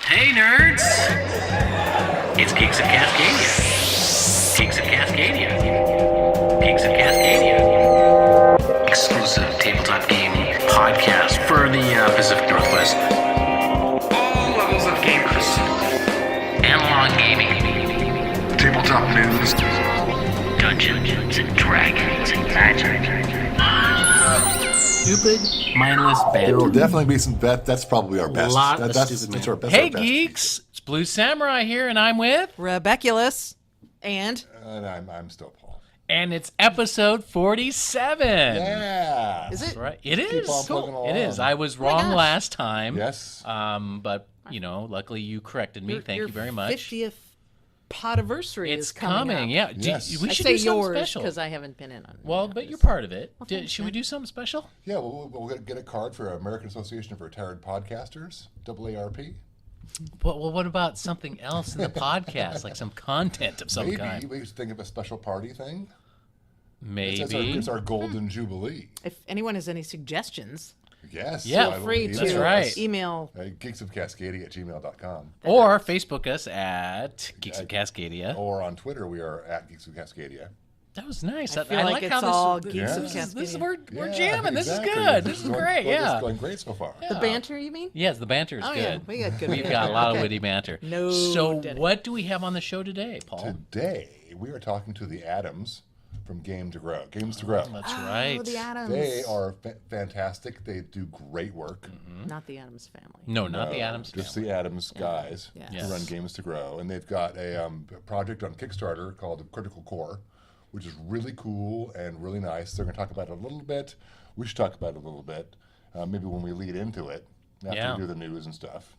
Hey, nerds! It's Geeks of Cascadia. Geeks of Cascadia. Geeks of Cascadia. Exclusive tabletop gaming podcast for the Pacific Northwest. All levels of gamers. Analog gaming. Tabletop news. Dungeons and Dragons and magic. Stupid, mindless banter. There will definitely be some. That's probably our best. That's our best. Hey, geeks! It's Blue Samurai here, and I'm with Rebeculus, and I'm still Paul. And it's episode 47. Yeah. Is it? Right. It is. Keep on plugging along. It is. I was wrong last time. Yes. But luckily you corrected me. Thank you very much. 50th podiversary It's is coming up. Yeah. Yes. We I should say do something yours special. because I haven't been in on it. Well, but you're part of it. thanks, Should we do something special? Yeah. We'll get a card for American Association of Retired Podcasters, AARP. Well, what about something else in the podcast, like some content of some Maybe kind? we should think of a special party thing. Maybe. It's our golden jubilee. If anyone has any suggestions, Yes. Yeah, so feel free That's to right. email. geeksofcascadia@gmail.com. Or Facebook us at Geeks of Cascadia. Or on Twitter, we are at Geeks of Cascadia. That was nice. I feel like how it's this, all this, Geeks of this is Cascadia. we're jamming. This is exactly. good. This is great. Yeah. It's going great so far. The banter, you mean? Yes, the banter is Oh, good. yeah. We got good We've banter. got a lot of Okay. witty banter. No So didn't. what do we have on the show today, Paul? Today, we are talking to the Adams from Games to Grow. That's right. Oh, the Adams. They are fantastic. They do great work. Not the Adams family. No, not the Adams Just family. the Adams guys Yes. who run Games to Grow. And they've got a project on Kickstarter called Critical Core, which is really cool and really nice. They're going to talk about it a little bit. We should talk about it a little bit, maybe when we lead into it, after Yeah. we do the news and stuff.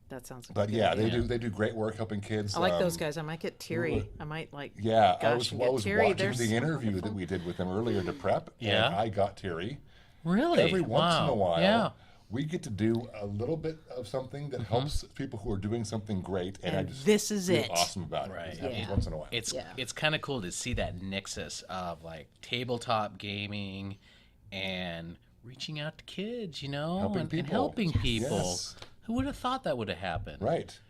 That sounds like But a good yeah, idea. they do great work helping kids. I like those guys. I might get teary. really- I might like. Yeah, I Gosh, was and get teary. watching They're the so interview wonderful. that we did with them earlier to prep, Yeah. and I got teary. Really? Every once in a while, Yeah. we get to do a little bit of something that helps people who are doing something great, and I And just this is feel it. awesome about Right. it. It happens Yeah. once in a while. It's Yeah. it's kind of cool to see that nexus of like tabletop gaming and reaching out to kids, Helping and people. helping people. Yes. Who would have thought that would have happened? Right.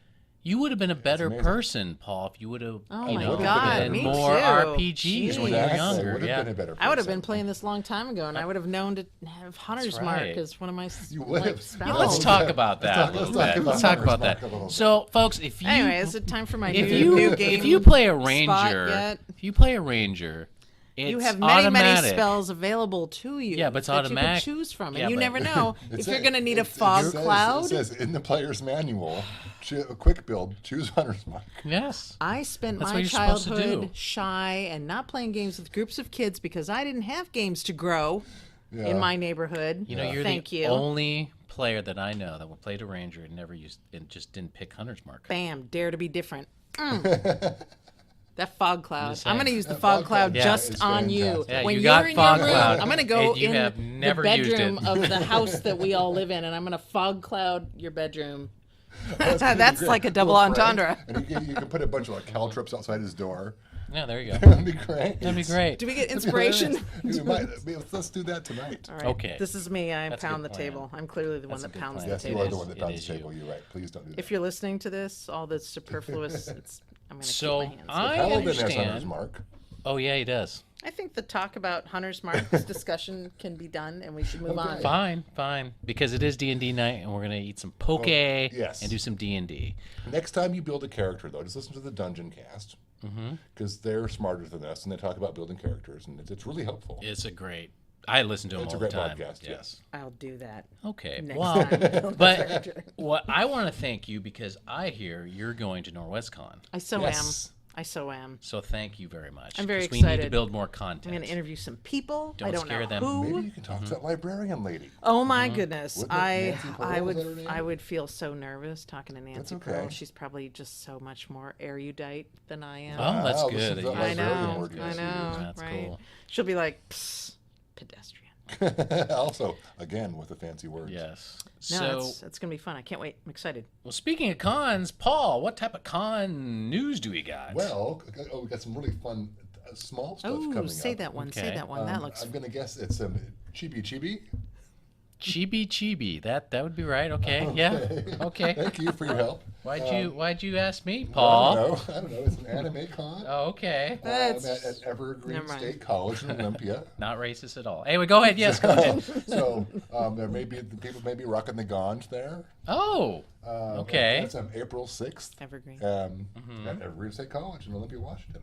You would have been a better amazing. person, Paul, if you would have, Oh you my know, God, been me more too. RPGs when you were Exactly. younger. Would have Yeah. been a better I would have person. been playing this a long time ago, and I would have known to have Hunter's Mark right. as one of my You would have. spells. Yeah, let's talk about that talk- a little let's talk bit. about Let's talk about Hunter's that. Mark a little bit. So, folks, if you Anyway, is it time for my if new game? if you play a spot ranger, yet? if you play a ranger, it's You have many, automatic. many spells available to you. Yeah, but it's that automatic. you can choose from, and Yeah, you but- never know It if you're says- going to need a it fog says- cloud. It says in the player's manual, a quick build, choose Hunter's Mark. Yes. I spent That's my what you're supposed to childhood do. shy and not playing games with groups of kids because I didn't have games to grow Yeah. in my neighborhood. You know, you're Thank the you. only player that I know that played a ranger and never used and just didn't pick Hunter's Mark. Bam, dare to be different. That fog cloud. just I'm saying. going to use the That fog fog cloud cloud, just is on you. fantastic. Yeah, when you you're got in fog your room, cloud, I'm going to go and you in have the never used it. bedroom of the house that we all live in, and I'm going to fog cloud your bedroom. That's gonna be That's great. like a double Little prank. entendre. And you can put a bunch of like caltrips outside his door. Yeah, there you go. That'd be great. That'd be great. Do we get inspiration? We might. Let's do that tonight. All right. Okay. This is me. I That's a pound the good plan. table. I'm clearly the one That's a that good pounds plan. the Yes, you table. are the one that It pounds is the you. table. You're right. Please don't do that. If you're listening to this, all that's superfluous, I'm going to So keep my hands. I Paladin has Hunter's understand. Mark. Oh yeah, he does. I think the talk about Hunter's Mark, this discussion can be done, and we should move on. Fine, because it is D&D night, and we're gonna eat some poke yes. and do some D&D. Next time you build a character, though, just listen to the Dungeon Cast because they're smarter than us, and they talk about building characters, and it's really helpful. It's a great. I listen to them It's a all the great time. podcast, Yes. I'll do that. Okay. Next Well, time. but what I want to thank you because I hear you're going to NorwestCon. I so Yes. am. I so am. So thank you very much. I'm very 'cause we need to excited. build more I'm content. going to interview some people. I Don't don't scare know them. who. Maybe you can talk to that librarian lady. Oh my goodness! Wouldn't it Nancy Pearl, I is that her would name? feel so nervous talking to Nancy okay. Pearl. She's probably just so much more erudite than I am. Oh, that's Wow, good. listen to that I librarian know, word you I just know, used. That's right? cool. She'll be like, Psst, pedestrian. Also, again, with the fancy words. Yes. No, So, it's gonna be fun. I can't wait. I'm excited. well, speaking of cons, Paul, what type of con news do we got? Well, we got some really fun small stuff Oh, coming say up. that one. Say Okay. that one. That looks. I'm going to guess it's Chibi Chibi. Chibi Chibi. That would be right. Okay. Yeah. Okay. Thank you for your help. Why'd you ask me, I Paul? don't know. It's an anime con. Oh, okay. That's- At Evergreen Never mind. State College in Olympia. Not racist at all. Anyway, go ahead. Yes, go ahead. So there may be people may be rocking the gons there. Oh. Okay. That's on April 6th. Evergreen. At Evergreen State College in Olympia, Washington.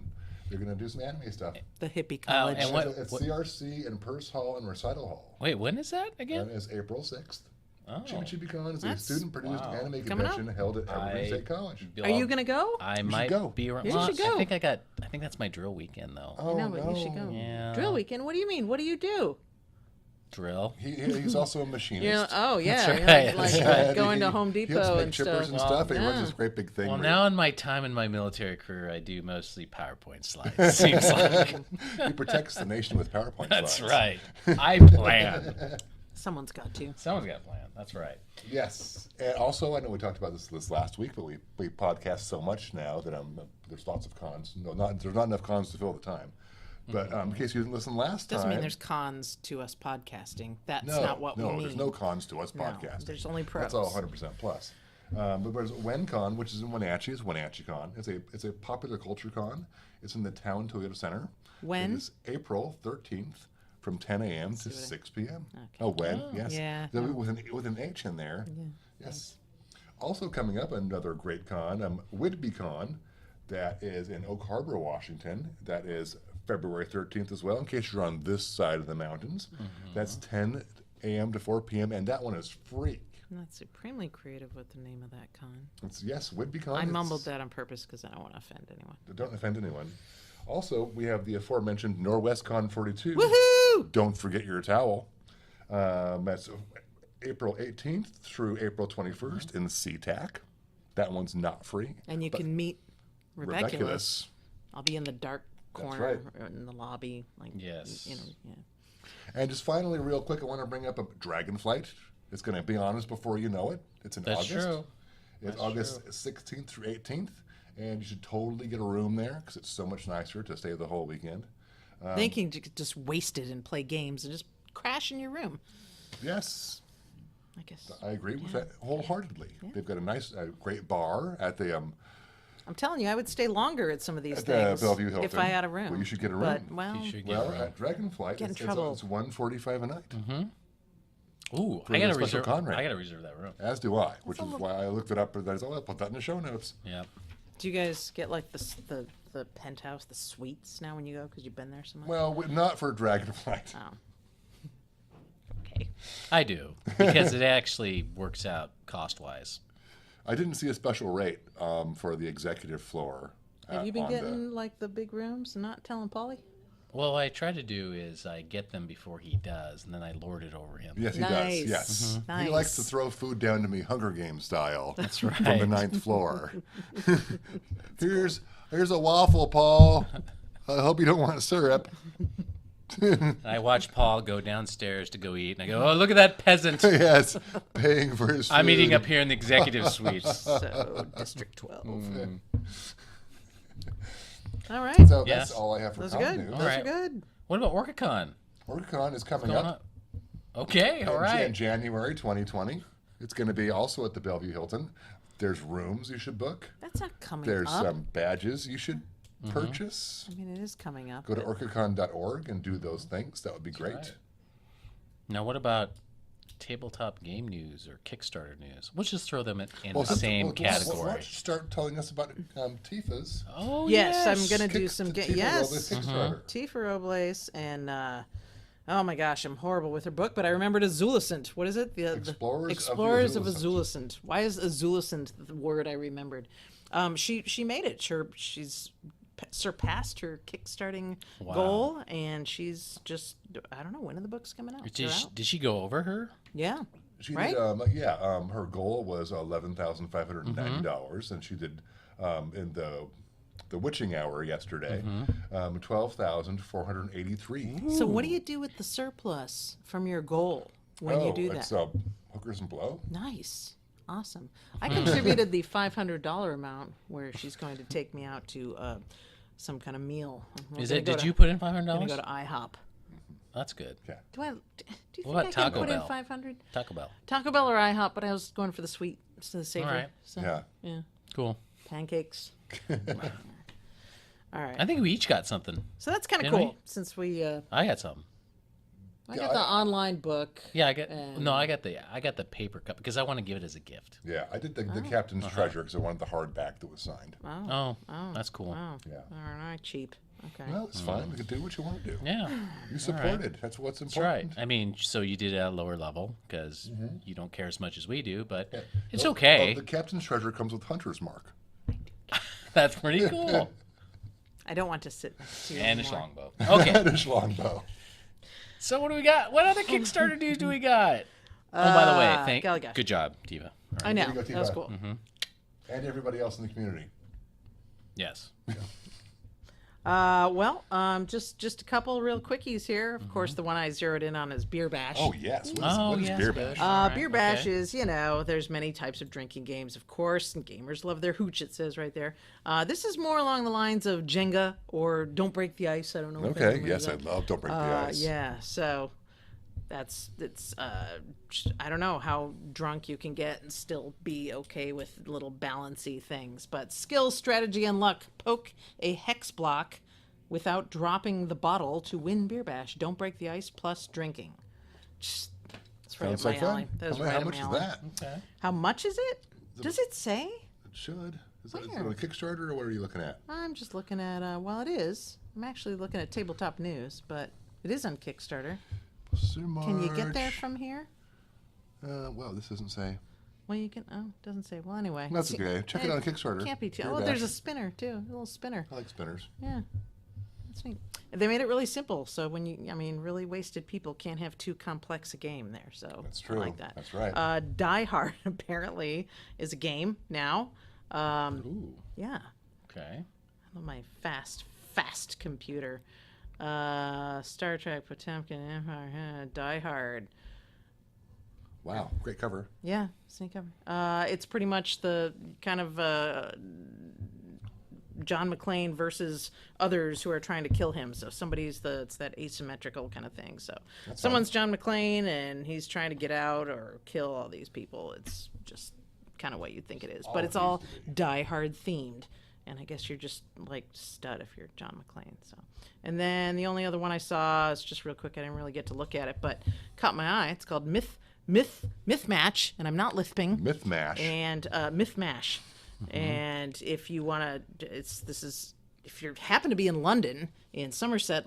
They're going to do some anime stuff. The hippie college. and what- It's CRC and Purse Hall and Recital Hall. Wait, when is that again? That is April 6th. Oh. Chibi Con is a That's- student-produced wow. anime Coming up. convention held at Evergreen State College. Are you going to go? I should might go. be around. You well, should go. I think that's my drill weekend though. Oh, No, but you should go. Yeah. Drill weekend? What do you mean? What do you do? Drill. He's also a machinist. You're, oh, yeah. That's You're right, like, that's like right. going to He- Home he helps Depot make and chippers stuff. and stuff. And he runs yeah. this great big thing. Well, where now in my time in my military career, I do mostly PowerPoint slides. Seems like he protects the nation with PowerPoint that's slides. right. I plan. Someone's got to. Someone's got a plan. That's right. Yes. And also, I know we talked about this last week, but we podcast so much now that there's lots of cons. There's not enough cons to fill the time. But in case you didn't listen last Doesn't time. mean there's cons to us podcasting. That's no, not what we mean. there's no cons to us No, podcasting. there's only pros. That's all 100% plus. But there's WenCon, which is in Wenatchee. It's WenatcheeCon. It's a popular culture con. It's in the Town Toyota Center. When? It is April 13th from 10 a.m. to 6 p.m. Okay. Oh, when? Yes. Yeah, There'll be no. with an H in there. Yes. Also coming up, another great con, WhidbeyCon, that is in Oak Harbor, Washington. That is February 13th as well, in case you're on this side of the mountains. That's 10 a.m. to 4 p.m., and that one is free. That's supremely creative with the name of that con. Yes, WhidbeyCon. I mumbled that on purpose because I don't want to offend anyone. Don't offend anyone. Also, we have the aforementioned NorwestCon 42. Woohoo! Don't forget your towel. That's April 18th through April 21st in SeaTac. That one's not free. And you but can meet Rebeculous. Rebeculous. I'll be in the dark corner right. or in the lobby. Like, Yes. You know, yeah. And just finally, real quick, I want to bring up a Dragonflight. It's going to be on us before you know it. It's in That's August. true. It's August 16th through 18th. And you should totally get a room there because it's so much nicer to stay the whole weekend. They can just waste it and play games and just crash in your room. Yes, I guess. I agree with that wholeheartedly. They've got a nice, great bar at the I'm telling you, I would stay longer at some of these at the things Bellevue Hilton. if I had a room. Well, you should get a But, room. well, You should get Well, a room. at Dragonflight, Get in it's trouble. $145 a night. Ooh, For I the gotta special reserve. con rate. I gotta reserve that room. As do I, which is why I looked it up. And I said, "Oh, I'll put that in the show notes." Yeah. do you guys get like the penthouse, the suites now when you go because you've been there so much? Well, not for Dragonflight. Oh. Okay. I do because it actually works out cost wise. I didn't see a special rate for the executive floor. Have you been on the- getting like the big rooms and not telling Polly? Well, what I try to do is I get them before he does, and then I lord it over him. Yes, he Nice. does. Yes, Mhm. he likes to Nice. throw food down to me, Hunger Games style. That's right. From the 9th floor. here's a waffle, Paul. I hope you don't want syrup. And I watch Paul go downstairs to go eat, and I go, "Oh, look at that peasant! Yes, paying for his food. I'm eating up here in the executive suites." So District 12. Mm. All right. So Yeah. that's all I have for Those con are good. news. Those right. are good. What about OrcaCon? OrcaCon is coming Going up on? Okay, all in right. January 2020. It's going to be also at the Bellevue Hilton. There's rooms you should book. That's not coming There's up. some badges you should purchase. I mean, it is coming up. Go to orcacon.org and do those things. That would be great. right. Now, what about tabletop game news or Kickstarter news? We'll just throw them in the same Why category. don't you start telling us about Tifa's? Oh, Yes, yes. I'm going to do some Tifa game. Yes. Robles Kickstarter. Tifa Robles and oh my gosh, I'm horrible with her book, but I remembered Azulicent. What is it? The Explorers of Azulicent. Why is Azulicent the word I remembered? She made it. She's surpassed her kickstarting Wow. goal, and she's just I don't know when are the books coming out. They're out. Did she go over her? Yeah. She Right? did, her goal was $11,590, and she did in the witching hour yesterday, 12,483. So what do you do with the surplus from your goal when you do that? It's hookers and blow. Nice. Awesome. I contributed the $500 amount where she's going to take me out to some kind of meal. We're Is gonna it? go Did to- you put in Gonna $500? go to IHOP. That's good. Yeah. Do you think What about I can Taco put Bell? in 500? Taco Bell. Taco Bell or IHOP, but I was going for the sweet instead of the savory. All right. So, Yeah. yeah. Cool. Pancakes. All right. I think we each got something. So that's kind of Didn't cool. we? Since we, I got something. I got the online book. Yeah, I got. And- No, I got the paper cup because I want to give it as a gift. Yeah, I did the Captain's Treasure because I wanted the hardback that was signed. Oh, Oh, that's cool. wow. Yeah. All right, cheap. Okay. Well, it's fine. You can do what you want to do. Yeah, You supported. That's what's that's right. important. I mean, so you did it at a lower level because you don't care as much as we do, but Yeah. it's Well, okay. the Captain's Treasure comes with Hunter's Mark. That's pretty cool. I don't want to sit next to you And a anymore. longbow. Okay. And his longbow. So what do we got? What other Kickstarter news do we got? Oh, by the way, golly gosh. good job, Tiva. All right. I know. There you go, That was Tiva. cool. And everybody else in the community. Yes. Just a couple real quickies here. Of course, the one I zeroed in on is Beer Bash. Oh, yes. Oh, What is yes, Beer good. Bash? All right, Beer Bash okay. is, there's many types of drinking games, of course, and gamers love their hooch, it says right there. This is more along the lines of Jenga or Don't Break the Ice. I don't know if Okay, anyone yes, I remembers love Don't Break the that. Ice. Yeah, so I don't know how drunk you can get and still be okay with little balancy things, but skill, strategy, and luck. Poke a hex block without dropping the bottle to win Beer Bash. Don't break the ice plus drinking. It's right Sounds up like my fun. alley. That was How right up much my is alley. that? Okay. How much is it? Does it say? It should. Is it Where? on a Kickstarter or what are you looking at? I'm just looking at, well, it is. I'm actually looking at Tabletop News, but it is on Kickstarter. Can you get there from here? Well, this doesn't say. Well, you can. Oh, it doesn't say. Well, anyway. That's okay. Check it on Kickstarter. Can't be too. Beer Oh, there's a Bash. spinner too. A little spinner. I like spinners. Yeah. That's neat. And they made it really simple. So when really wasted people can't have too complex a game there. So That's I true. like that. That's right. Die Hard apparently is a game now. Ooh. Yeah. Okay. On my fast computer. Star Trek, Potemkin, Empire, Die Hard. Wow, great cover. Yeah, sneak cover. It's pretty much the kind of John McClane versus others who are trying to kill him. So it's that asymmetrical kind of thing. So someone's John McClane and he's trying to get out or kill all these people. It's just kind of what you think it is, but it's all Die Hard themed. And I guess you're just like stud if you're John McClane. So, and then the only other one I saw is just real quick. I didn't really get to look at it, but caught my eye. It's called Myth Match, and I'm not lisping. Myth Mash. And Myth Mash. And if you want to, if you happen to be in London, in Somerset,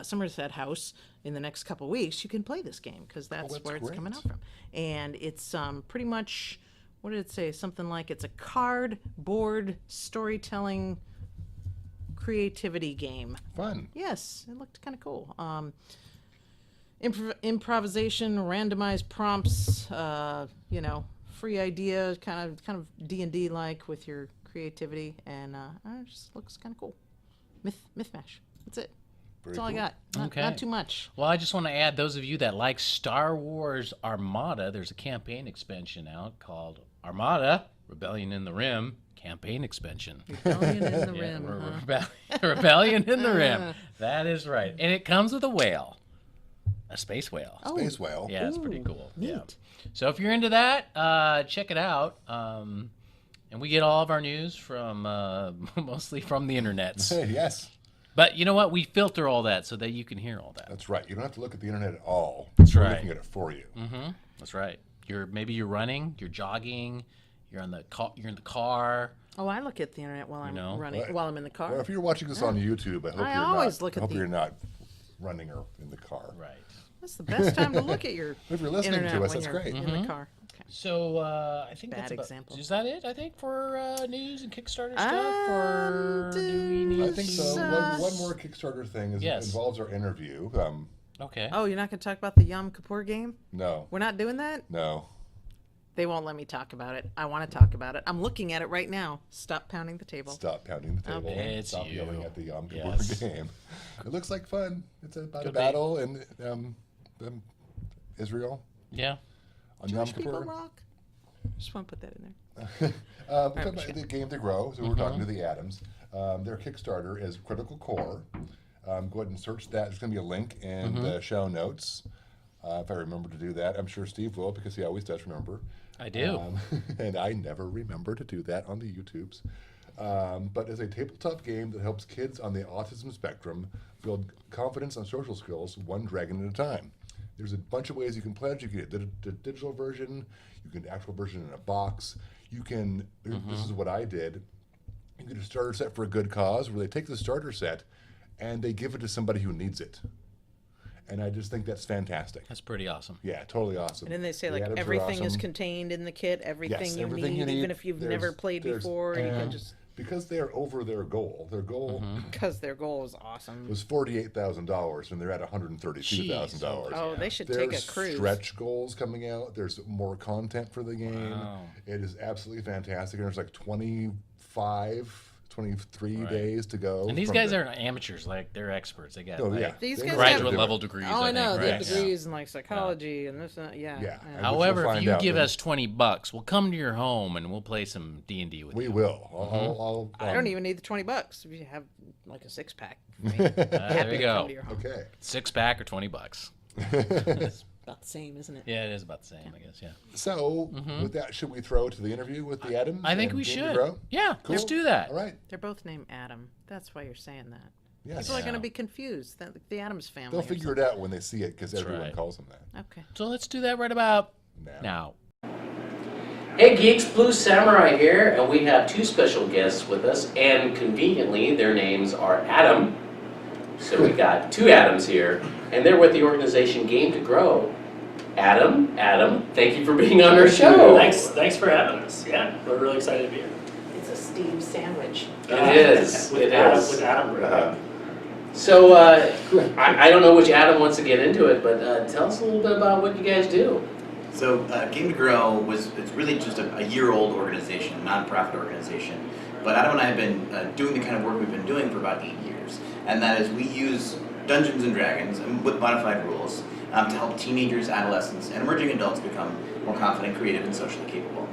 Somerset House, in the next couple weeks, you can play this game because that's where it's coming out from. And it's pretty much. What did it say? Something like it's a cardboard storytelling creativity game. Fun. Yes, it looked kind of cool. Improvisation, randomized prompts, free idea, kind of D&D like with your creativity, and it just looks kind of cool. Myth Mash. That's it. Very That's all cool. I got. Okay. Not too much. Well, I just want to add, those of you that like Star Wars Armada, there's a campaign expansion out called Armada Rebellion in the Rim campaign expansion. Rebellion in the Yeah, Rim. Huh? Rebellion in the Rim. That is right. And it comes with a whale, a space whale. Space Whale. Yeah, it's pretty Ooh, cool. Yeah. neat. So if you're into that, check it out. And we get all of our news from mostly from the internets. Hey, yes. But you know what? We filter all that so that you can hear all that. That's right. You don't have to look at the internet at all. That's We're right. looking at it for you. That's right. Maybe you're running, you're jogging, you're in the car. Oh, I look at the internet while I'm running, Right. while I'm in the car. Well, if you're watching this on YouTube, I hope I you're always not. look at hope the- you're not running or in the car. Right. That's the best time to look at your If you're listening internet to us, when that's you're great. in the car. Okay. So I think Bad that's about. example. Is that it? I think for news and Kickstarter stuff, or do we need? I think so. So- One more Kickstarter thing Yes. involves our interview. Okay. Oh, you're not going to talk about the Yom Kippur game? No, We're not doing that? no. They won't let me talk about it. I want to talk about it. I'm looking at it right now. Stop pounding the table. Stop pounding the table. Okay. And It's stop you. yelling at the Yom Kippur Yes. game. It looks like fun. It's about Could a be. battle in Israel Yeah. on Yom Jewish people Kippur. rock. Just want to put that in there. We're talking about the game to grow, so we're talking to the Adams. Their Kickstarter is Critical Core. Go ahead and search that. There's going to be a link in the show notes. If I remember to do that, I'm sure Steve will because he always does remember. I do. And I never remember to do that on the YouTubes. But it's a tabletop game that helps kids on the autism spectrum build confidence and social skills one dragon at a time. There's a bunch of ways you can pledge. You can get the digital version. You can get the actual version in a box. You can, this is what I did. You get a starter set for a good cause where they take the starter set and they give it to somebody who needs it. And I just think that's fantastic. That's pretty awesome. Yeah, totally awesome. And then they say, The like, items are everything is awesome. contained in the kit, everything, Yes, you, everything need, you need. even if you've never played before, you can just... Because they're over their goal. Their goal Because their goal is awesome. was $48,000, and they're at $132,000. Oh, they should There's take a cruise. stretch goals coming out. There's more content for the game. Wow. It is absolutely fantastic. And there's like 23 days to go. And these from guys the- aren't amateurs, like they're experts. They got Oh, like yeah. These They guys know what have- they're graduate doing. level degrees. Oh, I know. think, They right? have degrees in, like, psychology and this and that. Yeah. Yeah. I- and However, we'll if find you out give when- us $20, we'll come to your home and we'll play some D&D with We you. will. I don't even need the $20 if you have, like, a six-pack. There you go. Okay. 6-pack or $20. It's about the same, isn't it? Yeah, it is about the same, I guess. Yeah. So, with that, should we throw to the interview with the Adams? I think and we Jamie should. Grow? Yeah, let's do that. All right. They're both named Adam. That's why you're saying that. Yes. People are going to be confused. The Adams family. They'll or figure it out when they see it because everyone right. calls them that. something. Okay. So let's do that right about Now. now. Hey geeks, Blue Samurai here, and we have two special guests with us, and conveniently their names are Adam. So we got two Adams here, and they're with the organization Game to Grow. Adam, thank you for being on our show. Thanks for having us. Yeah, we're really excited to be here. It's a Steve sandwich. It is. With It Adam, is. With Adam. So I don't know which Adam wants to get into it, but tell us a little bit about what you guys do. So Game to Grow it's really just a year-old organization, nonprofit organization. But Adam and I have been doing the kind of work we've been doing for about 8 years. And that is we use Dungeons & Dragons with modified rules to help teenagers, adolescents, and emerging adults become more confident, creative, and socially capable.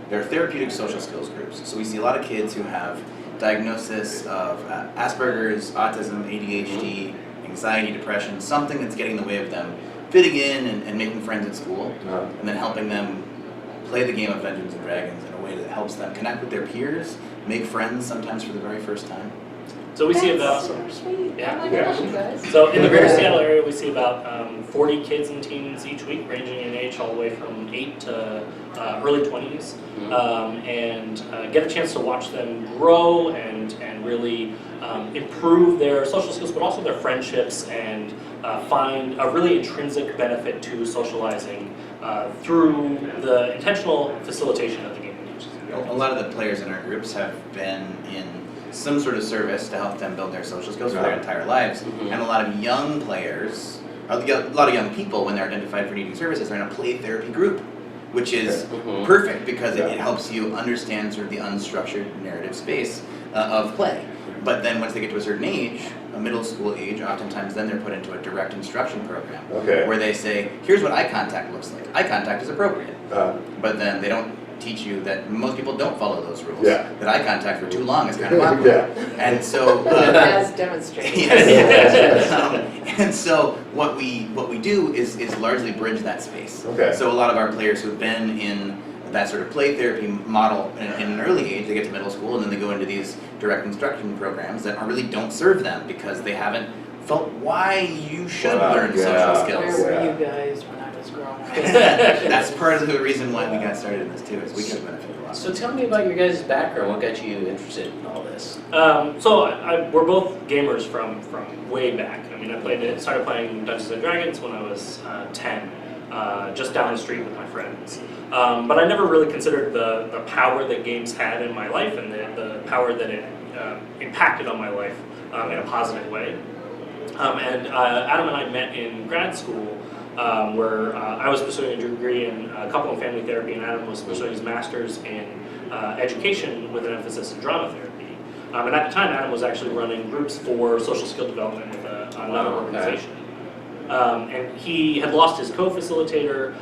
They're therapeutic social skills groups. So we see a lot of kids who have diagnosis of Asperger's, autism, ADHD, anxiety, depression, something that's getting in the way of them fitting in and making friends at school, and then helping them play the game of Dungeons & Dragons in a way that helps them connect with their peers, make friends sometimes for the very first time. So we see about sweet. Yeah. Oh my gosh, you guys. so in the greater Seattle area we see about 40 kids and teens each week, ranging in age all the way from 8 to early 20s, and get a chance to watch them grow and really improve their social skills, but also their friendships, and find a really intrinsic benefit to socializing through the intentional facilitation of the game. A lot of the players in our groups have been in some sort of service to help them build their social skills for their entire lives. And a lot of young players, a lot of young people, when they're identified for needing services, are in a play therapy group, which is perfect because it helps you understand sort of the unstructured narrative space of play. But then once they get to a certain age, a middle school age, oftentimes then they're put into a direct instruction program where they say, here's what eye contact looks like. Eye contact is appropriate. But then they don't teach you that most people don't follow those rules. That eye contact for too long is kind of awkward. And so As demonstrated. and so what we do is largely bridge that space. So a lot of our players who've been in that sort of play therapy model in an early age, they get to middle school and then they go into these direct instruction programs that really don't serve them because they haven't felt why you should learn social skills. Where were you guys when I was growing up? That's part of the reason why we got started in this too, is we can benefit a lot. So tell me about your guys' background. What got you interested in all this? We're both gamers from way back. I mean, started playing Dungeons & Dragons when I was 10, just down the street with my friends. But I never really considered the power that games had in my life and the power that it impacted on my life in a positive way. And Adam and I met in grad school where I was pursuing a degree in couple and family therapy, and Adam was pursuing his master's in education with an emphasis in drama therapy. And at the time, Adam was actually running groups for social skill development with another organization. and he had lost his co-facilitator,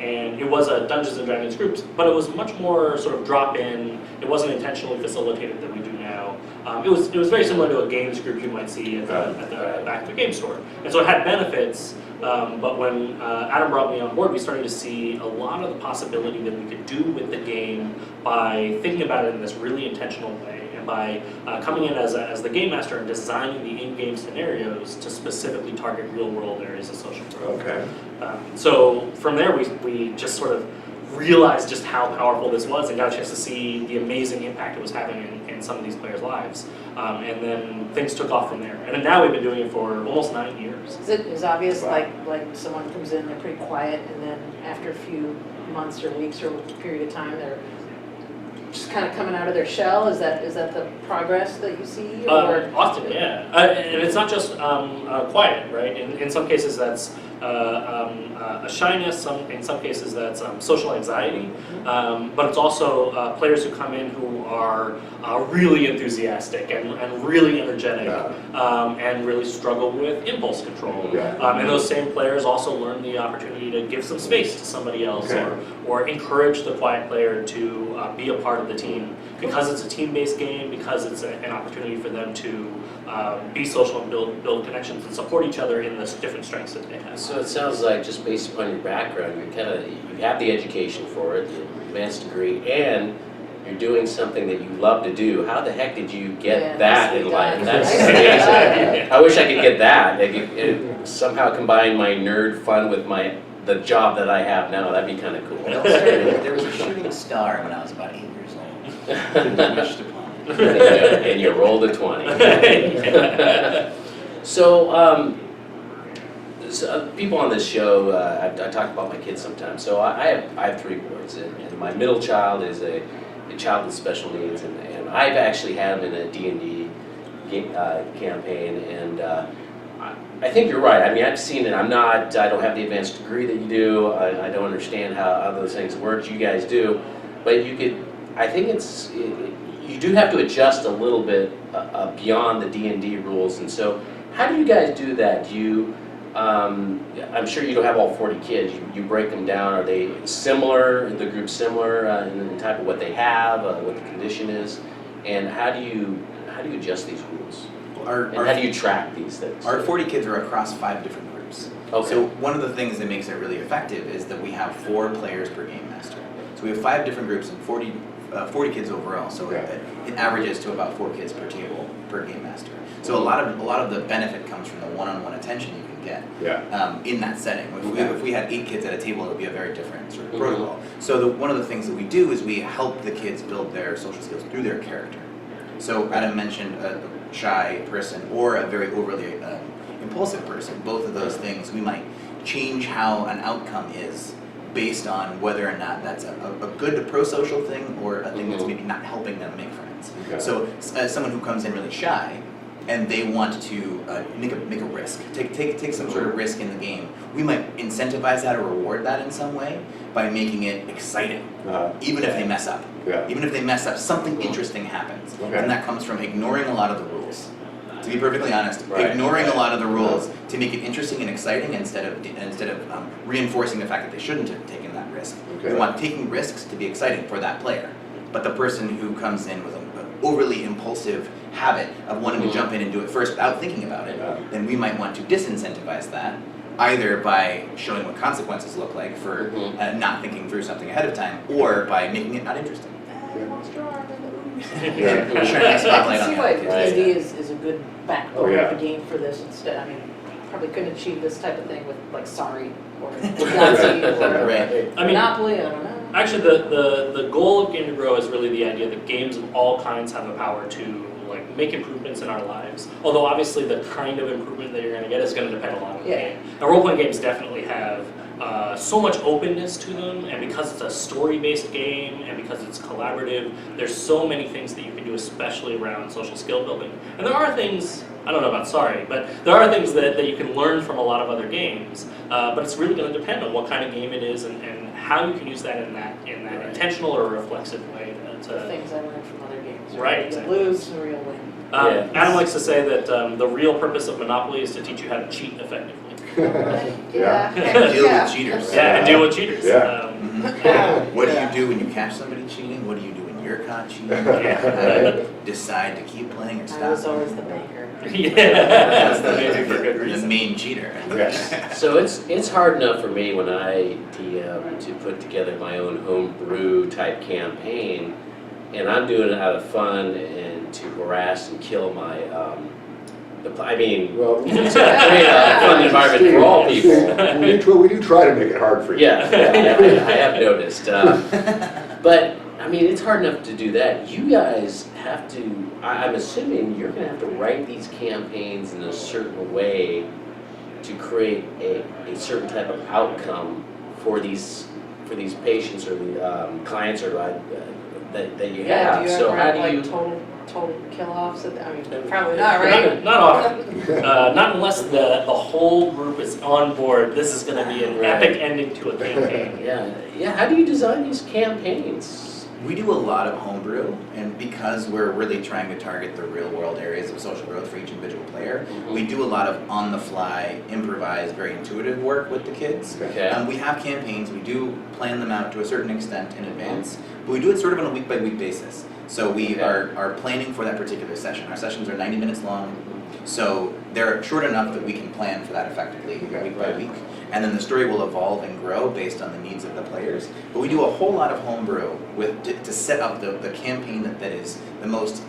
and it was a Dungeons and Dragons group, but it was much more sort of drop-in. It wasn't intentionally facilitated that we do now. It was very similar to a games group you might see at the back of the game store, and so it had benefits. But when Adam brought me on board, we started to see a lot of the possibility that we could do with the game by thinking about it in this really intentional way, and by coming in as the game master and designing the in-game scenarios to specifically target real-world areas of social growth. Okay. So from there, we just sort of realized just how powerful this was and got a chance to see the amazing impact it was having in some of these players' lives. And then things took off from there. And then now we've been doing it for almost 9 years. Is obvious, like someone comes in, they're pretty quiet, and then after a few months or weeks or a period of time, they're just kind of coming out of their shell? Is that the progress that you see? Or Often, yeah. And it's not just quiet, right? In some cases that's a shyness, in some cases that's social anxiety, but it's also players who come in who are really enthusiastic and really energetic, and really struggle with impulse control. And those same players also learn the opportunity to give some space to somebody else, or encourage the quiet player to be a part of the team, because it's a team-based game, because it's an opportunity for them to be social and build connections and support each other in the different strengths that they have. So it sounds like, just based upon your background, you have the education for it, the advanced degree, and you're doing something that you love to do. How the heck did you get that in life? That's amazing. I wish I could get that. I could somehow combine my nerd fun with the job that I have now. That'd be kind of cool. There was a shooting star when I was about 8 years old. Wished upon it. And you rolled a 20. So, people on this show, I talk about my kids sometimes. So I have 3 boys, and my middle child is a child with special needs, and I've actually had him in a D&D campaign, and I think you're right. I mean, I've seen it. I don't have the advanced degree that you do. I don't understand how those things work. You guys do, but I think you do have to adjust a little bit beyond the D&D rules, and so how do you guys do that? Do you I'm sure you don't have all 40 kids. You break them down. Are they similar? The group's similar in the type of what they have, what the condition is, and how do you adjust these rules? And how do you track these things? Our 40 kids are across 5 different groups. Okay. So one of the things that makes it really effective is that we have 4 players per game master. So we have 5 different groups and 40 kids overall. So it averages to about 4 kids per table per game master. So a lot of the benefit comes from the one-on-one attention you can get in that setting. If we had 8 kids at a table, it would be a very different sort of protocol. So one of the things that we do is we help the kids build their social skills through their character. So Adam mentioned a shy person or a very overly impulsive person. Both of those things, we might change how an outcome is based on whether or not that's a good pro-social thing or a thing that's maybe not helping them make friends. So someone who comes in really shy and they want to make a risk, take some sort of risk in the game, we might incentivize that or reward that in some way by making it exciting, even if they mess up. Even if they mess up, something interesting happens, and that comes from ignoring a lot of the rules. To be perfectly honest, ignoring a lot of the rules to make it interesting and exciting instead of reinforcing the fact that they shouldn't have taken that risk. We want taking risks to be exciting for that player, but the person who comes in with an overly impulsive habit of wanting to jump in and do it first without thinking about it, then we might want to disincentivize that, either by showing what consequences look like for not thinking through something ahead of time, or by making it not interesting. I can see why D&D is a good backbone of a game for this instead. I mean, probably couldn't achieve this type of thing with like Sorry or Yahtzee or Monopoly, I don't know. Actually, the goal of Game to Grow is really the idea that games of all kinds have the power to make improvements in our lives. Although obviously the kind of improvement that you're going to get is going to depend a lot on the game. Now, role-playing games definitely have so much openness to them, and because it's a story-based game, and because it's collaborative, there's so many things that you can do, especially around social skill building. And there are things, I don't know about Sorry, but there are things that you can learn from a lot of other games, but it's really going to depend on what kind of game it is and how you can use that in that intentional or reflexive way. The things I learned from other games. Right, exactly. You lose, the real win. Adam likes to say that the real purpose of Monopoly is to teach you how to cheat effectively. Yeah. And deal Yeah. with cheaters. Yeah, and deal with cheaters. Yeah. What do you do when you catch somebody cheating? What do you do when you're caught cheating? How do you decide to keep playing or stop? I was always the banker. Yeah, that's the maybe for good The reason. main cheater. Yes. So it's hard enough for me when I DM to put together my own homebrew type campaign, and I'm doing it out of fun and to harass and kill my I mean, Well, to create a fun environment for all people. we do try to make it hard for you. Yeah, I have noticed. But I mean, it's hard enough to do that. You guys have to. I'm assuming you're going to have to write these campaigns in a certain way to create a certain type of outcome for these patients or the clients or that you Yeah, have. do you So ever how have do like you? total kill-offs? I mean, probably not, right? Not often. Not unless the whole group is on board. This is going to be an Right. epic ending to a campaign. Yeah. How do you design these campaigns? We do a lot of homebrew, and because we're really trying to target the real world areas of social growth for each individual player, we do a lot of on the fly, improvised, very intuitive work with the kids. Okay. We have campaigns, we do plan them out to a certain extent in advance, but we do it sort of on a week by week basis. So we Okay. are planning for that particular session. Our sessions are 90 minutes long, so they're short enough that we can plan for that effectively week by Right. week. And then the story will evolve and grow based on the needs of the players. But we do a whole lot of homebrew to set up the campaign that is the most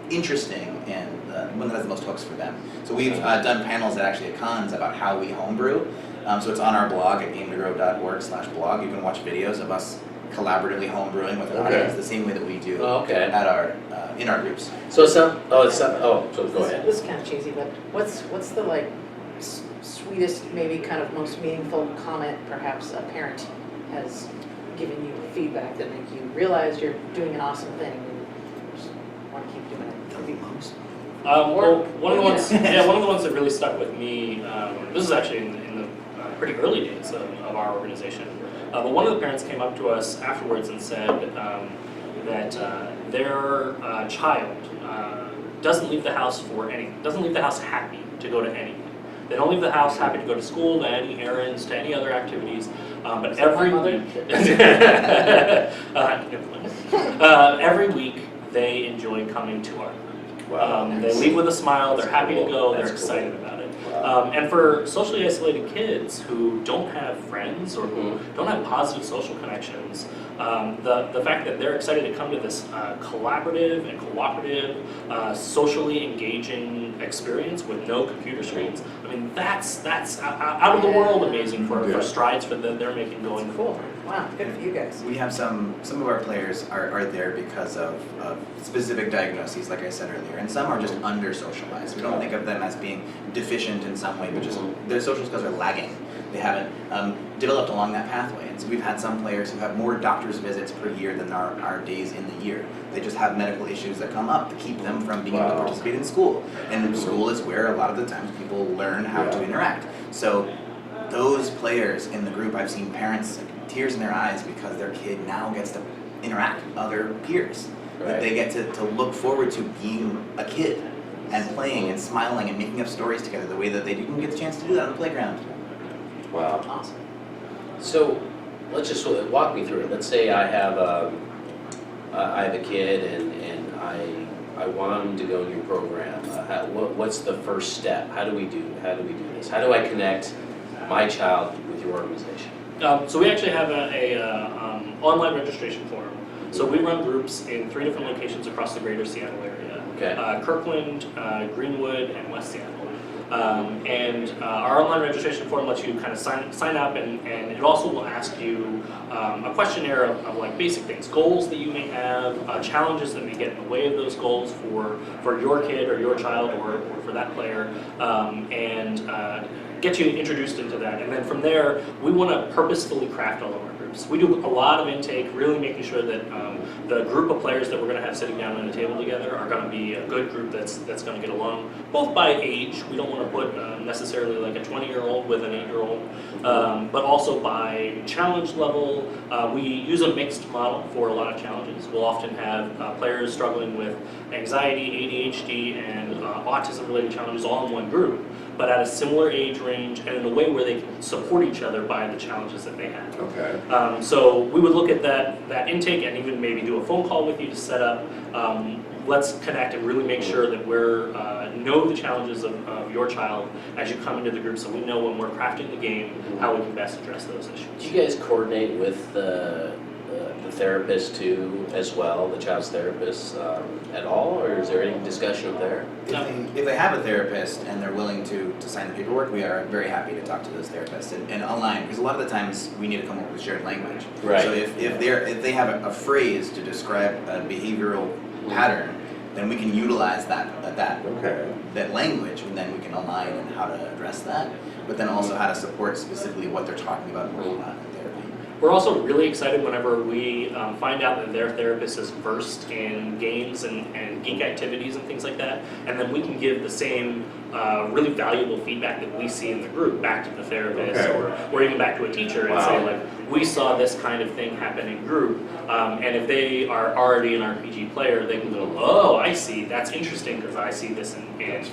interesting and one that has the most hooks for them. So we've done panels at cons about how we homebrew. So it's on our blog at gametogrow.org/blog. You can watch videos of us collaboratively homebrewing with an audience the same way that we do Okay. at our in our groups. So so go ahead. This is kind of cheesy, but what's the like sweetest, maybe kind of most meaningful comment perhaps a parent has given you feedback that make you realize you're doing an awesome thing and just want to keep doing it? The most. Well, one of the ones that really stuck with me. This is actually in the pretty early days of our organization. But one of the parents came up to us afterwards and said that their child doesn't leave the house doesn't leave the house happy to go to anything. They don't leave the house happy to go to school, to any errands, to any other activities. But every week, every week they enjoy coming to our group. Wow. They leave with a smile. They're happy to go. That's They're cool. excited about it. And for socially isolated kids who don't have friends or who don't have positive social connections, the fact that they're excited to come to this collaborative and cooperative, socially engaging experience with no computer screens, I mean, that's out of the world amazing for strides that they're making going Cool. forward. Wow, good for you guys. We have some of our players are there because of specific diagnoses, like I said earlier, and some are just under socialized. We don't think of them as being deficient in some way, but just their social skills are lagging. They haven't developed along that pathway. And so we've had some players who have more doctor's visits per year than our days in the year. They just have medical issues that come up that keep them from being able to participate in school. And school is where a lot of the times people learn how to interact. So those players in the group, I've seen parents tears in their eyes because their kid now gets to interact with other peers. That they get to look forward to being a kid and playing and smiling and making up stories together the way that they didn't get the chance to do that on the playground. Wow. Awesome. So let's just walk me through it. Let's say I have a kid and I want him to go in your program. What's the first step? How do we do this? How do I connect my child with your organization? So we actually have a online registration form. So we run groups in 3 different locations across the greater Seattle area. Okay. Kirkland, Greenwood, and West Seattle. And our online registration form lets you kind of sign up, and it also will ask you a questionnaire of like basic things, goals that you may have, challenges that may get in the way of those goals for your kid or your child or for that player, and get you introduced into that. And then from there, we want to purposefully craft all of our groups. groups. We do a lot of intake, really making sure that the group of players that we're going to have sitting down at a table together are going to be a good group that's going to get along, both by age. We don't want to put necessarily like a 20-year-old with an 8-year-old, but also by challenge level. We use a mixed model for a lot of challenges. We'll often have players struggling with anxiety, ADHD, and autism-related challenges all in one group, but at a similar age range and in a way where they can support each other by the challenges that they have. Okay. So we would look at that intake and even maybe do a phone call with you to set up. Let's connect and really make sure that we're know the challenges of your child as you come into the group, so we know when we're crafting the game how we can best address those issues. Do you guys coordinate with the therapist too, as well, the child's therapist at all, or is there any discussion up there? If they have a therapist and they're willing to sign the paperwork, we are very happy to talk to those therapists and online, because a lot of the times we need to come up with shared language. Right. So if they have a phrase to describe a behavioral pattern, then we can utilize that language, and then we can align on how to address that, but then also how to support specifically what they're talking about and working on in therapy. We're also really excited whenever we find out that their therapist is versed in games and geek activities and things like that, and then we can give the same really valuable feedback that we see in the group back to the therapist, or even back to a teacher and say, like, we saw this kind of thing happen in group, and if they are already an RPG player, they can go, oh, I see, that's interesting because I see this in games.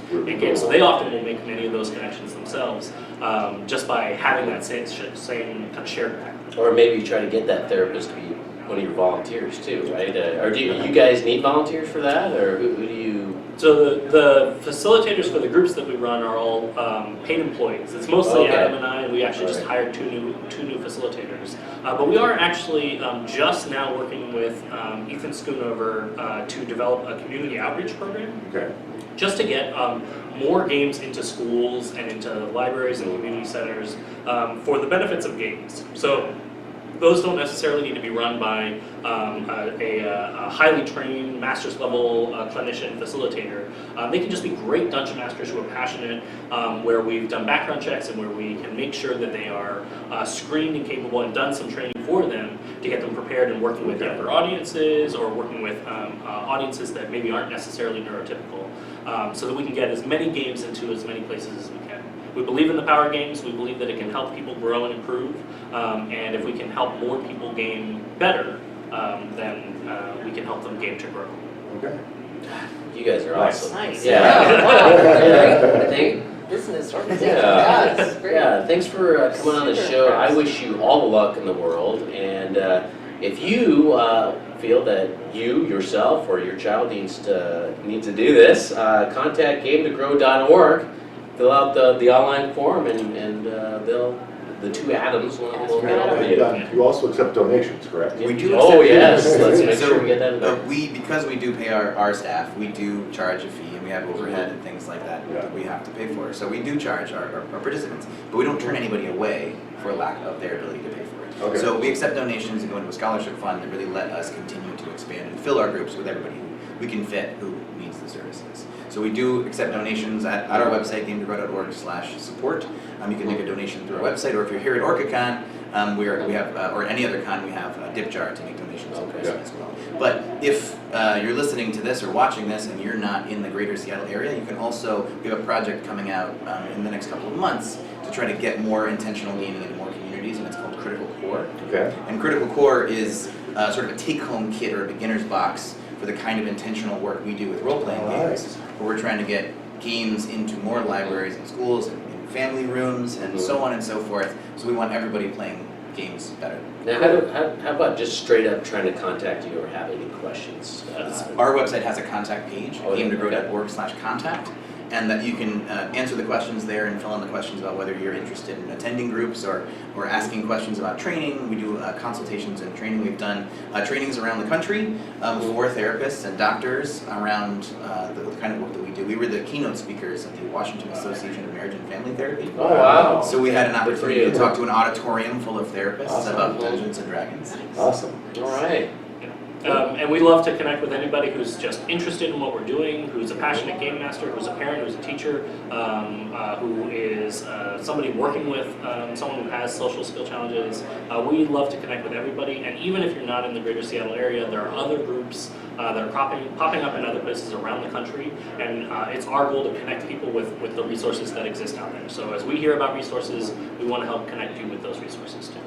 So they often will make many of those connections themselves just by having that same kind of shared background. Or maybe try to get that therapist to be one of your volunteers too, right? Or do you guys need volunteers for that, or who do you? So the facilitators for the groups that we run are all paid employees. It's mostly Adam and I, and we actually just hired two new facilitators. But we are actually just now working with Ethan Schoonover to develop a community outreach program. Okay. Just to get more games into schools and into libraries and community centers for the benefits of games. So those don't necessarily need to be run by a highly trained master's level clinician facilitator. They can just be great dungeon masters who are passionate, where we've done background checks and where we can make sure that they are screened and capable and done some training for them to get them prepared and working with younger audiences or working with audiences that maybe aren't necessarily neurotypical, so that we can get as many games into as many places as we can. We believe in the power of games. We believe that it can help people grow and improve, and if we can help more people game better, then we can help them game to grow. Okay. You guys are awesome. Nice. Yeah. Wow. I think. Business organization. Yeah. Yes, great. Yeah. Thanks for coming on the Super show. I impressed. wish you all the luck in the world, and if you feel that you yourself or your child needs to do this, contact GameToGrow.org. Fill out the online form, and the two Adams will help you. You also accept donations, correct? We do Oh accept yes, payments. let's make So, sure we get that in there. because we do pay our staff, we do charge a fee, and we have overhead and things like that Yeah. that we have to pay for. So we do charge our participants, but we don't turn anybody away for lack of their ability to pay for it. Okay. So we accept donations and go into a scholarship fund that really let us continue to expand and fill our groups with everybody who we can fit who needs the services. So we do accept donations at our website, GameToGrow.org/support. You can make a donation through our website, or if you're here at OrcaCon, we have, or any other con, we have a dip jar to make donations in person as well. But if you're listening to this or watching this and you're not in the greater Seattle area, you can also, we have a project coming out in the next couple of months to try to get more intentional gaming into more communities, and it's called Critical Core. Okay. And Critical Core is sort of a take-home kit or a beginner's box for the kind of intentional work we do with role-playing games, where we're trying to get games into more libraries and schools and family rooms and so on and so forth. So we want everybody playing games better. Now, how about just straight up trying to contact you or have any questions? Our website has a contact page, Oh, yeah. GameToGrow.org/contact, and that you can answer the questions there and fill in the questions about whether you're interested in attending groups or asking questions about training. We do consultations and training. We've done trainings around the country for therapists and doctors around the kind of work that we do. We were the keynote speakers at the Washington Association of Marriage and Family Therapy. Oh wow! So we had an Good for opportunity you. to talk to an auditorium full of therapists Awesome. about Dungeons and Dragons. Awesome. All right. And we love to connect with anybody who's just interested in what we're doing, who's a passionate game master, who's a parent, who's a teacher, who is somebody working with someone who has social skill challenges. We love to connect with everybody, and even if you're not in the greater Seattle area, there are other groups that are popping up in other places around the country, and it's our goal to connect people with the resources that exist out there. So as we hear about resources, we want to help connect you with those resources too.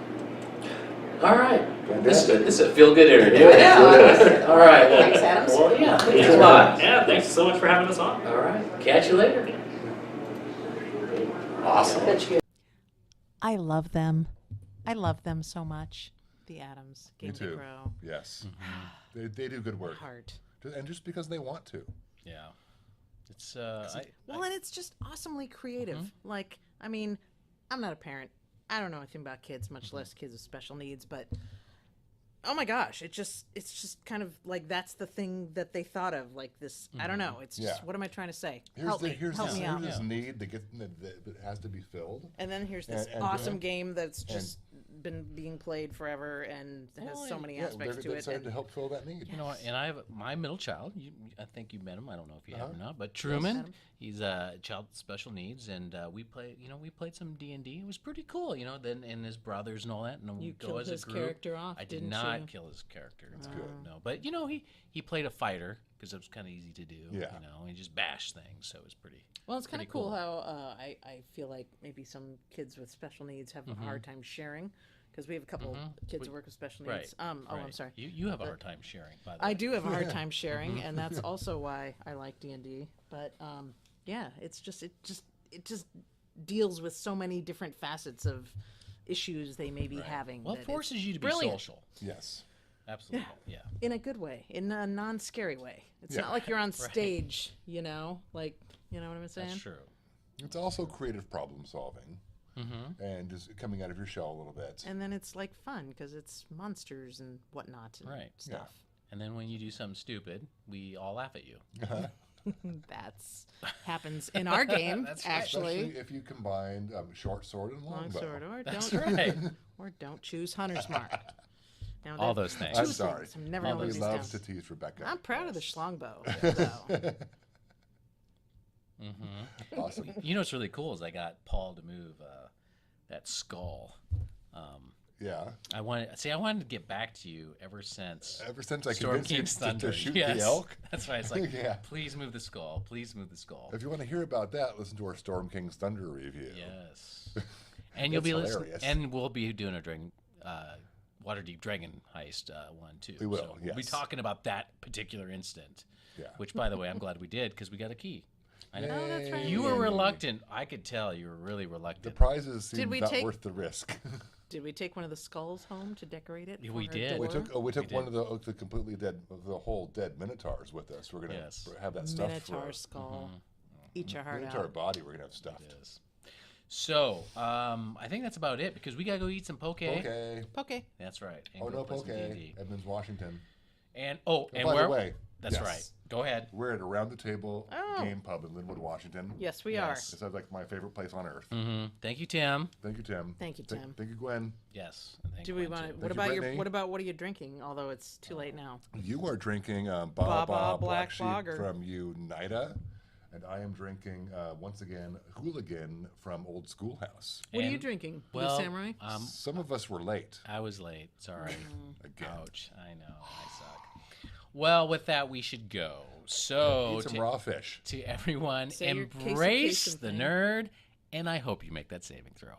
All right. This is a feel-good interview. Yeah. All right. Well, Thanks, Adams. Well, yeah, thanks a lot. Yeah, thanks so much for having us on. All right. Catch you later. Awesome. Bet you I love them. I love them so much. The Adams, Me Game to too. Grow, Yes. They do good work. Heart. And just because they want to. Yeah. It's Well, and it's just awesomely creative. Like, I mean, I'm not a parent. I don't know anything about kids, much less kids with special needs, but oh my gosh, it's just kind of like that's the thing that they thought of, like this. I don't know. It's just what am I trying to say? Help me out. Here's this need that has to be filled. And then here's this And- awesome game that's just been being played forever and has so many aspects to they're it. excited And to help fill that need. You know, and I have my middle child. I think you met him. I don't know if you have or not, but Truman, Adam. he's a child with special needs, and we played some D&D. It was pretty cool, then and his brothers and all that. And You we go killed as a his group. character off, I did didn't not you? kill his character. That's good. No, but he played a fighter because it was kind of easy to do. Yeah. And he just bashed things, so it was pretty. well, it's kind of pretty cool cool. how I feel like maybe some kids with special needs have a hard time sharing because we have a couple kids who work with special needs. Right. Oh, I'm sorry. You have a hard time sharing, by the way. I do have a hard time sharing, and that's also why I like D&D. But yeah, it just deals with so many different facets of issues they may be having. Well, that it it's forces you to be brilliant. social. Yes. Absolutely. Yeah. In a good way, in a non-scary way. It's Yeah. not like you're on stage, like you know what I'm saying? That's true. It's also creative problem solving. And just coming out of your shell a little bit. And then it's like fun because it's monsters and whatnot and Right. stuff. And then when you do something stupid, we all laugh at you. That's happens in our game, That's right. actually. Especially if you combine short sword and Long longbow. sword, or That's don't, right. or don't choose hunter's mark. Now, All that- those things. I'm two sorry. things. I'm never All gonna We live these love down. to tease Rebecca. I'm proud of the schlongbow, though. Awesome. You know what's really cool is I got Paul to move that skull. Yeah. I wanted to get back to you ever since Ever since I Storm convinced you King's to Thunder. shoot Yes. the elk. That's right. It's like, Yeah. please move the skull. Please move the skull. If you want to hear about that, listen to our Storm King's Thunder review. Yes. And you'll It's be listening, hilarious. and we'll be doing a dragon, Waterdeep Dragon heist one too. We will, So we'll be yes. talking about that particular instant. Yeah. Which, by the way, I'm glad we did because we got a key. I know. Oh, that's right. You were reluctant. I could tell you were really reluctant. The prizes seem we not take- worth the risk. Did we take one of the skulls home to decorate it? Yeah, for we our did. we door? took one of the completely dead, the whole dead minotaurs with us. We're gonna Yes. have that stuff Minotaur for skull. Eat your heart minotaur out. body. We're gonna have stuffed. Yes. So, I think that's about it because we gotta go eat some poke. Okay. Okay. That's right. And Oh go no, play some poke. D&D. Edmonds, Washington. And and by where? the way, That's yes, right. Go ahead. We're at Around the Table Oh. Game Pub in Linwood, Washington. Yes, we Yes. It's like my favorite place on earth. Thank you, Tim. Thank you, Tim. Thank you, Tim. Thank you, Gwen. Yes. and thank Do we Gwen, want to? too. What you, about Brittany. what are you drinking? Although it's too late now. You are drinking Baba Baba Black Black Sheep Lager. from Unida, and I am drinking once again Hooligan from Old Schoolhouse. What are you And- drinking? Well, Blue Samurai. Some of us were late I was late. Sorry. again. Ouch. I know. I suck. Well, with that, we should go. So, Eat some raw fish. to everyone, Say your embrace queso the thing. nerd, and I hope you make that saving throw.